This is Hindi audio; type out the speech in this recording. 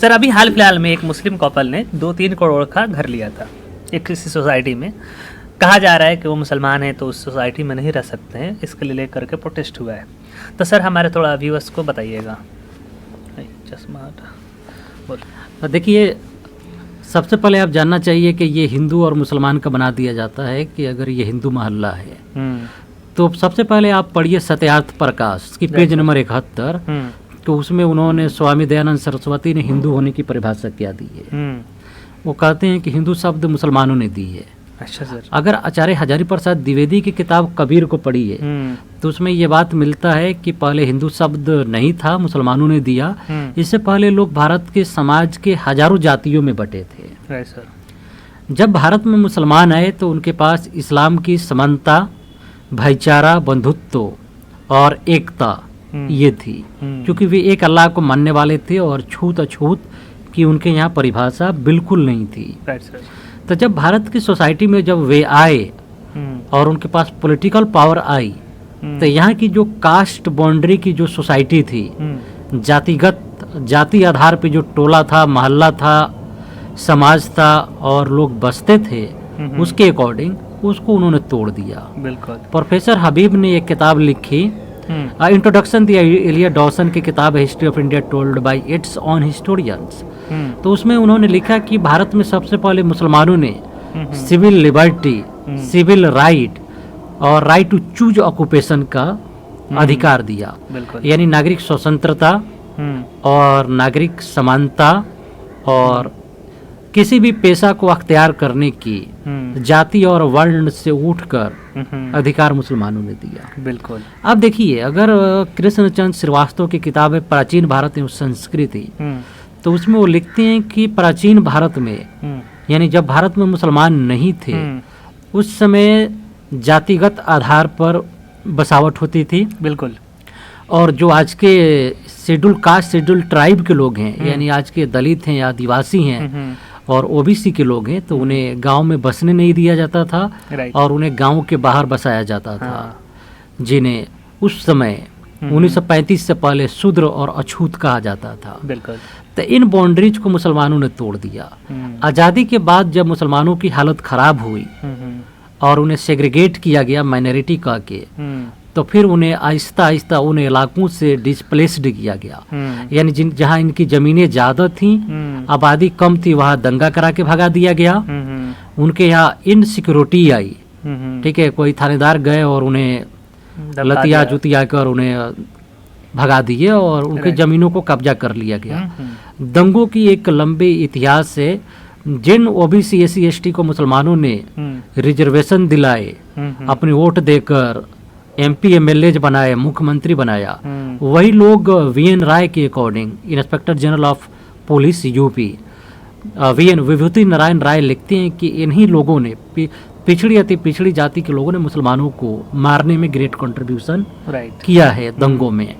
सर अभी हाल फिलहाल में एक मुस्लिम कपल ने 2-3 करोड़ का घर लिया था एक किसी सोसाइटी में। कहा जा रहा है कि वो मुसलमान हैं तो उस सोसाइटी में नहीं रह सकते हैं, इसके लिए लेकर के प्रोटेस्ट हुआ है। तो सर हमारे थोड़ा व्यूअर्स को बताइएगा। चश्मा बोल। देखिए, सबसे पहले आप जानना चाहिए कि ये हिंदू और मुसलमान का बना दिया जाता है कि अगर ये हिंदू मोहल्ला है तो सबसे पहले आप पढ़िए सत्यार्थ प्रकाश की पेज नंबर 71। तो उसमें उन्होंने स्वामी दयानंद सरस्वती ने हिंदू होने की परिभाषा क्या दी है। वो कहते हैं कि हिंदू शब्द मुसलमानों ने दी है। अच्छा सर। अगर आचार्य हजारी प्रसाद द्विवेदी की किताब कबीर को पढ़िए तो उसमें ये बात मिलता है कि पहले हिंदू शब्द नहीं था, मुसलमानों ने दिया। इससे पहले लोग भारत के समाज के हजारों जातियों में बटे थे। सर। जब भारत में मुसलमान आए तो उनके पास इस्लाम की समानता, भाईचारा, बंधुत्व और एकता ये थी, क्योंकि वे एक अल्लाह को मानने वाले थे और छूत अछूत की उनके यहाँ परिभाषा बिल्कुल नहीं थी। सर। तो जब भारत की सोसाइटी में जब वे आए और उनके पास पॉलिटिकल पावर आई तो यहाँ की जो कास्ट बाउंड्री की जो सोसाइटी थी, जाति आधार पे जो टोला था, मोहल्ला था, समाज था और लोग बसते थे, उसके अकॉर्डिंग उसको उन्होंने तोड़ दिया। बिल्कुल। प्रोफेसर हबीब ने एक किताब लिखी, इंट्रोडक्शन दी एलिया डॉसन की किताब history of India told by it's on historians. तो उसमें उन्होंने लिखा कि भारत में सबसे पहले मुसलमानों ने सिविल लिबर्टी, सिविल राइट और राइट टू चूज ऑक्यूपेशन का अधिकार दिया, यानी नागरिक स्वतंत्रता और नागरिक समानता और किसी भी पेशा को अख्तियार करने की जाति और वर्ण से उठकर अधिकार मुसलमानों ने दिया। बिल्कुल। अब देखिए, अगर कृष्णचंद्र श्रीवास्तव की किताब है प्राचीन भारत एवं संस्कृति, तो उसमें वो लिखते हैं कि प्राचीन भारत में, यानी जब भारत में मुसलमान नहीं थे, उस समय जातिगत आधार पर बसावट होती थी। बिल्कुल। और जो आज के शेड्यूल कास्ट, शेड्यूल ट्राइब के लोग हैं, यानी आज के दलित हैं या आदिवासी हैं और ओबीसी के लोग हैं, तो उन्हें गांव में बसने नहीं दिया जाता था और उन्हें गांव के बाहर बसाया जाता था, जिन्हें उस समय 1935 से पहले शूद्र और अछूत कहा जाता था। बिल्कुल। तो इन बाउंड्रीज को मुसलमानों ने तोड़ दिया। आज़ादी के बाद जब मुसलमानों की हालत खराब हुई और उन्हें सेग्रीगेट किया गया माइनॉरिटी का के, तो फिर उन्हें आहिस्ता आहिस्ता उन इलाकों से डिस्प्लेस्ड किया गया, यानी जहाँ इनकी ज़मीनें ज़्यादा थीं, आबादी कम थी, वहाँ दंगा करा के भगा दिया गया। उनके यहाँ इनसिक्योरिटी आई, ठीक है, कोई थानेदार गए और उन्हें लतिया जुतिया कर उन्हें भगा दिए और उनकी ज़मीनों को कब्जा कर लिया गया। दंगों की एक लंबे इतिहास है। जिन ओबीसी एससी एसटी को मुसलमानों ने रिजर्वेशन दिलाए, अपने वोट देकर एमपी एमएलए बनाए, मुख्यमंत्री बनाया, वही लोग वीएन राय के according, inspector general of police UP V N Vibhuti Narayan Rai लिखते हैं कि इन्हीं लोगों ने, पिछड़ी अति पिछड़ी जाति के लोगों ने मुसलमानों को मारने में ग्रेट कंट्रीब्यूशन किया है दंगों में।